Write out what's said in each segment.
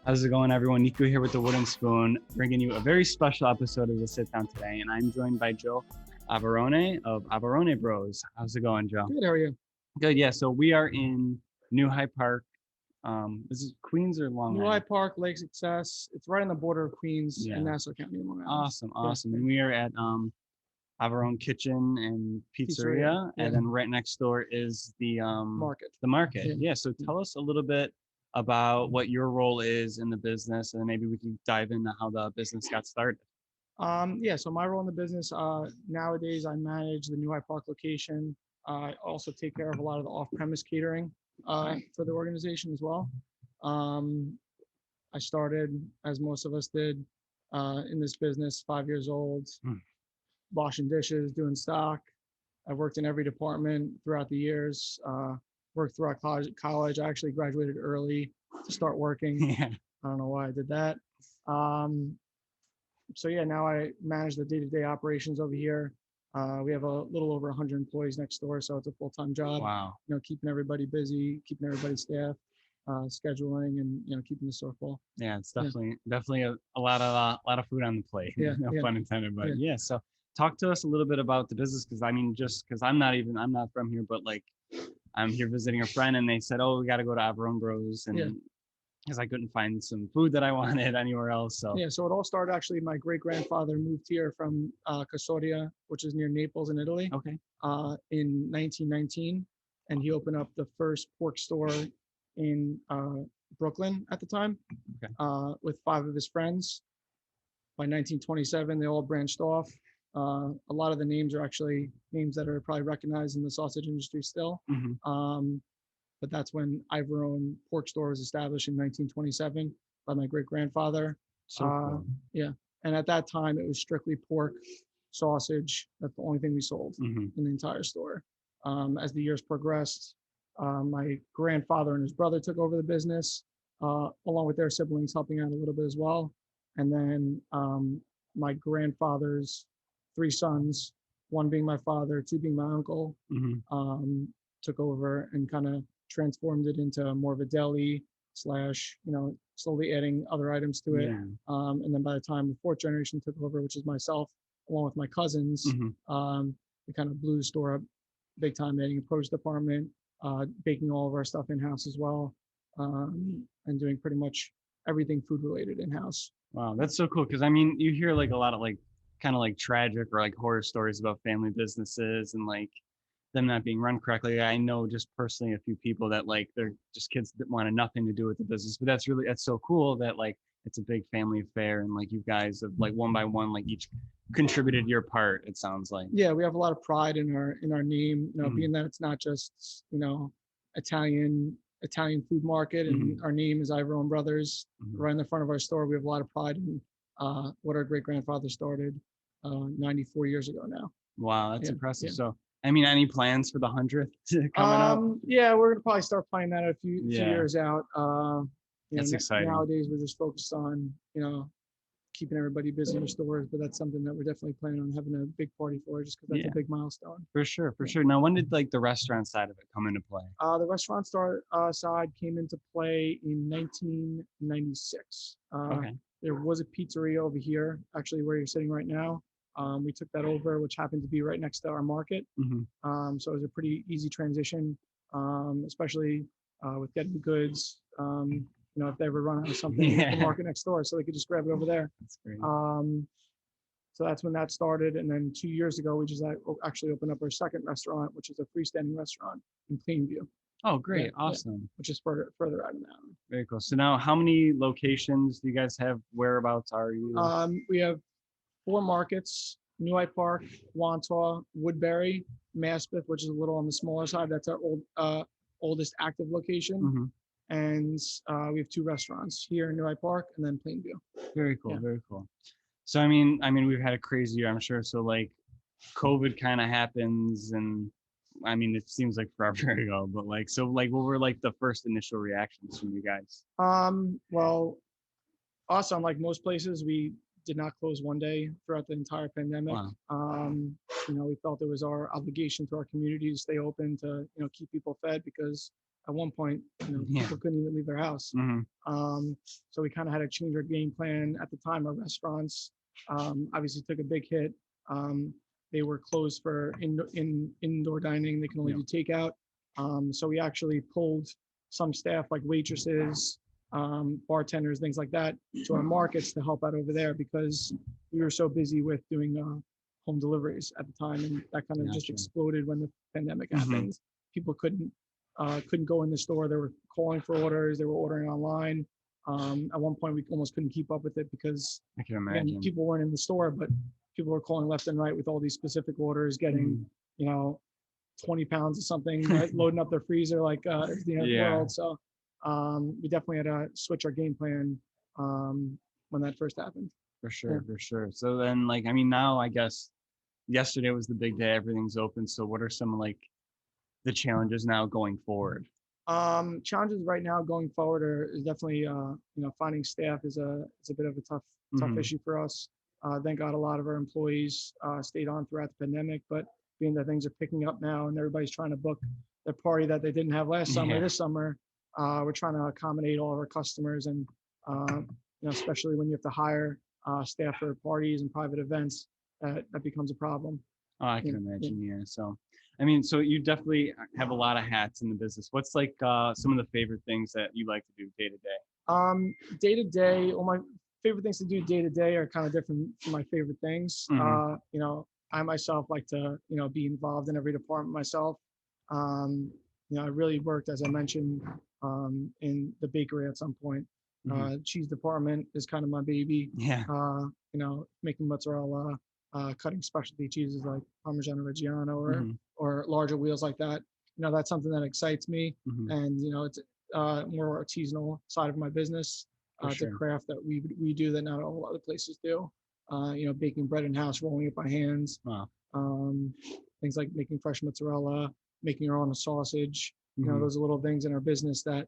How's it going, everyone? Nico here with the Wooden Spoon, bringing you a very special episode of the Sit Down today. And I'm joined by Joe Iavarone of Iavarone Bros. How's it going, Joe? Good, how are you? Good, yeah. So we are in New Hyde Park. Is it Queens or Long New Island? Hyde Park, Lake Success. It's right on the border of Queens Yeah. and Nassau County, Long Island. Awesome. And we are at Iavarone Kitchen and Pizzeria. Yeah. And then right next door is the Market. The market. Yeah. Yeah. So tell us a little bit about what your role is in the business, and maybe we can dive into how the business got started. So my role in the business, nowadays I manage the New Hyde Park location. I also take care of a lot of the off-premise catering for the organization as well. I started, as most of us did, in this business, 5 years old, washing dishes, doing stock. I worked in every department throughout the years. Worked throughout college. I actually graduated early to start working. Yeah. I don't know why I did that. Now I manage the day-to-day operations over here. We have a little over 100 employees next door, so it's a full-time job. Wow. Keeping everybody busy, keeping everybody staffed, scheduling, and keeping the store full. Yeah, it's definitely a lot of food on the plate. Yeah, No yeah. pun intended, but Yeah. yeah. So talk to us a little bit about the business, because I mean, just because I'm not from here, but like I'm here visiting a friend, and they said, "Oh, we got to go to Iavarone Bros," and because I couldn't find some food that I wanted anywhere else. So So it all started actually. My great grandfather moved here from Casoria, which is near Naples in Italy, okay, in 1919, and he opened up the first pork store in Brooklyn at the time, with 5 of his friends. By 1927, they all branched off. A lot of the names are actually names that are probably recognized in the sausage industry still. But that's when Iavarone Pork Store was established in 1927 by my great grandfather. so cool. And at that time, it was strictly pork, sausage. That's the only thing we sold in the entire store. As the years progressed, my grandfather and his brother took over the business, along with their siblings helping out a little bit as well. And then my grandfather's 3 sons, 1 being my father, 2 being my uncle, took over and kind of transformed it into more of a deli / slowly adding other items to it. And then by the time the 4th generation took over, which is myself, along with my cousins, we kind of blew the store up big time, adding a produce department, baking all of our stuff in-house as well, and doing pretty much everything food related in-house. Wow, that's so cool, because I mean, you hear like a lot of like kind of like tragic or like horror stories about family businesses and like them not being run correctly. I know just personally a few people that like they're just kids that wanted nothing to do with the business, but that's so cool that like it's a big family affair, and like you guys have like one by one like each contributed your part, it sounds like. Yeah, we have a lot of pride in our name, being that it's not just Italian food market, and our name is Iavarone Brothers. Right in the front of our store, we have a lot of pride in what our great grandfather started 94 years ago now. Wow, that's impressive. So I mean, any plans for the 100th coming up? Yeah, we're gonna probably start planning that a few years out. That's exciting. Nowadays, we're just focused on keeping everybody busy in the stores, but that's something that we're definitely planning on having a big party for, just because that's a big milestone. For sure. Now, when did like the restaurant side of it come into play? The restaurant side came into play in 1996. There was a pizzeria over here, actually where you're sitting right now. We took that over, which happened to be right next to our market. So it was a pretty easy transition, especially with getting goods. If they ever run out of something at the market next door, so they could just grab it over there. That's great. So that's when that started. And then 2 years ago, we just actually opened up our second restaurant, which is a freestanding restaurant in Plainview. Oh, great. Awesome. Which is further out of the mountain. Very cool. So now how many locations do you guys have? Whereabouts are you? We have 4 markets: New Hyde Park, Wantagh, Woodbury, Maspeth, which is a little on the smaller side. That's our oldest active location. And we have 2 restaurants here in New Hyde Park and then Plainview. Very cool. Very cool. So I mean, we've had a crazy year, I'm sure. So like, COVID kind of happens, and I mean, it seems like forever ago. But like, so like, what were like the first initial reactions from you guys? Well, us, unlike most places, we did not close one day throughout the entire pandemic. Wow. We felt it was our obligation to our community to stay open, to keep people fed, because at one point, Yeah. people couldn't even leave their house. So we kind of had to change our game plan. At the time, our restaurants obviously took a big hit. They were closed for indoor dining. They can only do takeout. So we actually pulled some staff, like waitresses, bartenders, things like that, to our markets to help out over there because we were so busy with doing home deliveries at the time, and that kind of just exploded when the pandemic happened. People couldn't go in the store. They were calling for orders. They were ordering online. At one point, we almost couldn't keep up with it because I can imagine. again, people weren't in the store, but people were calling left and right with all these specific orders, getting 20 pounds of something, loading up their freezer like it's the end of the world. So we definitely had to switch our game plan when that first happened. For sure, for sure. So then, like, I mean, now I guess yesterday was the big day. Everything's open. So what are some like the challenges now going forward? Challenges right now going forward is definitely finding staff is a bit of a tough issue for us. Thank God a lot of our employees stayed on throughout the pandemic, but being that things are picking up now and everybody's trying to book their party that they didn't have last summer, this summer, we're trying to accommodate all of our customers, and especially when you have to hire staff for parties and private events, that becomes a problem. Oh, I can imagine. Yeah. So, I mean, so you definitely have a lot of hats in the business. What's like some of the favorite things that you like to do day to day? Day to day, well, my favorite things to do day to day are kind of different from my favorite things. I myself like to, be involved in every department myself. I really worked, as I mentioned, in the bakery at some point. Cheese department is kind of my baby. Yeah. Making mozzarella, cutting specialty cheeses like Parmigiano Reggiano or larger wheels like that. That's something that excites me. And, it's more artisanal side of my business. It's a craft that we do that not a whole lot of places do. Baking bread in house, rolling it by hands. Wow. Things like making fresh mozzarella, making your own sausage. Those are little things in our business that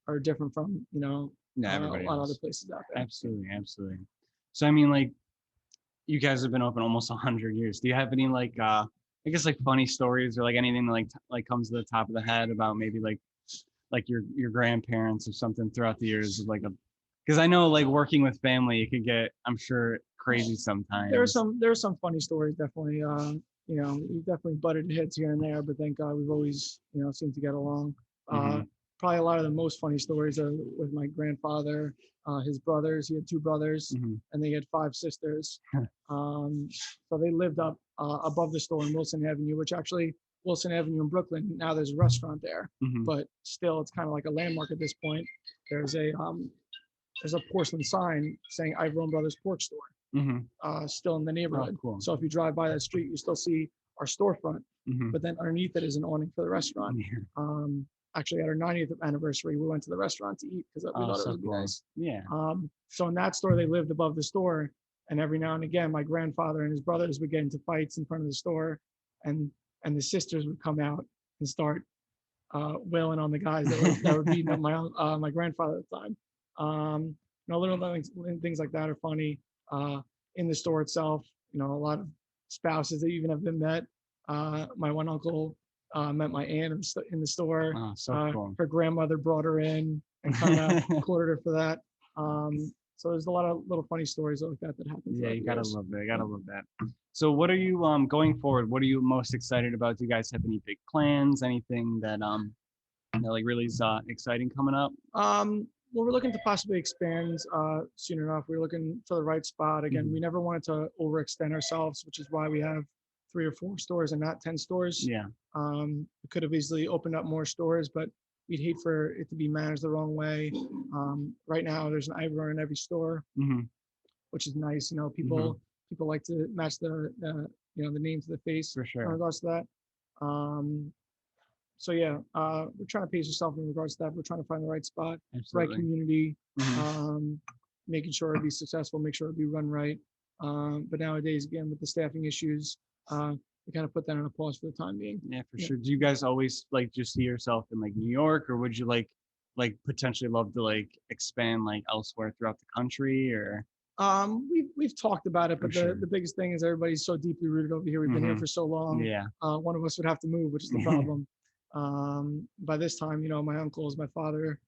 are different from a lot of other places out there. Absolutely, absolutely. So I mean, like, you guys have been open almost 100 years. Do you have any like I guess like funny stories or like anything that like comes to the top of the head about maybe like your grandparents or something throughout the years of like because I know like working with family it could get, I'm sure, crazy sometimes. There are some funny stories, definitely. We've definitely butted heads here and there, but thank God we've always seemed to get along. Probably a lot of the most funny stories are with my grandfather, his brothers. He had 2 brothers, and they had 5 sisters. So they lived up above the store in Wilson Avenue, which actually Wilson Avenue in Brooklyn. Now there's a restaurant there, but still it's kind of like a landmark at this point. There's a porcelain sign saying Iavarone Bros pork store, still in the neighborhood. Oh, cool. So if you drive by that street, you still see our storefront, but then underneath it is an awning for the restaurant. Actually, at our 90th anniversary, we went to the restaurant to eat because we thought it would be nice. Yeah. So in that store, they lived above the store, and every now and again, my grandfather and his brothers would get into fights in front of the store, and the sisters would come out and start wailing on the guys that were beating up my grandfather at the time. Little things like that are funny. In the store itself, a lot of spouses that even have been met. My one uncle met my aunt in the store. Oh, so cool. Her grandmother brought her in and kind of courted her for that. So there's a lot of little funny stories like that happen. Yeah, you gotta love that. You gotta love that. So what are you going forward? What are you most excited about? Do you guys have any big plans? Anything that like really is exciting coming up? Well, we're looking to possibly expand soon enough. We're looking for the right spot. Again, we never wanted to overextend ourselves, which is why we have 3 or 4 stores and not 10 stores. Yeah. We could have easily opened up more stores, but we'd hate for it to be managed the wrong way. Right now, there's an Iavarone in every store, which is nice. People like to match the name to the face. For sure. In regards to that. So yeah, we're trying to pace ourselves in regards to that. We're trying to find the right spot, right community, making sure it'll be successful, make sure it'll be run right. But nowadays, again, with the staffing issues, we kind of put that on a pause for the time being. Yeah, for sure. Do you guys always like just see yourself in like New York, or would you like potentially love to like expand like elsewhere throughout the country, or? We've talked about it, but the biggest thing is everybody's so deeply rooted over here. We've been here for so long. Yeah. One of us would have to move, which is the problem. By this time, my uncles, my father,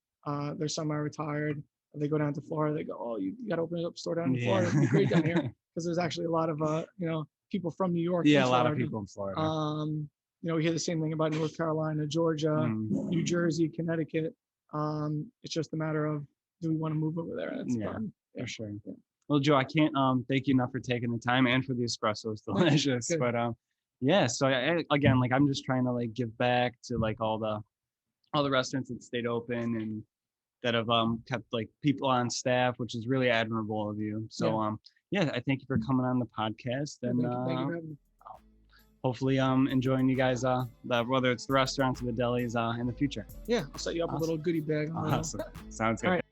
they're semi-retired. They go down to Florida. They go, oh, you got to open up a store down in Florida. It'd be great down here, because there's actually a lot of people from New York. Yeah, a lot of people in Florida. We hear the same thing about North Carolina, Georgia, New Jersey, Connecticut. It's just a matter of, do we want to move over there? That's fun. For sure. Yeah. Well, Joe, I can't thank you enough for taking the time and for the espresso. It's delicious. Good. But yeah, so again, like, I'm just trying to like give back to like all the restaurants that stayed open and that have kept like people on staff, which is really admirable of you. So yeah, I thank you for coming on the podcast, and thank you. Hopefully enjoying you guys whether it's the restaurants or the delis in the future. Yeah, I'll set you up a little goodie bag. Awesome. Sounds good. All right.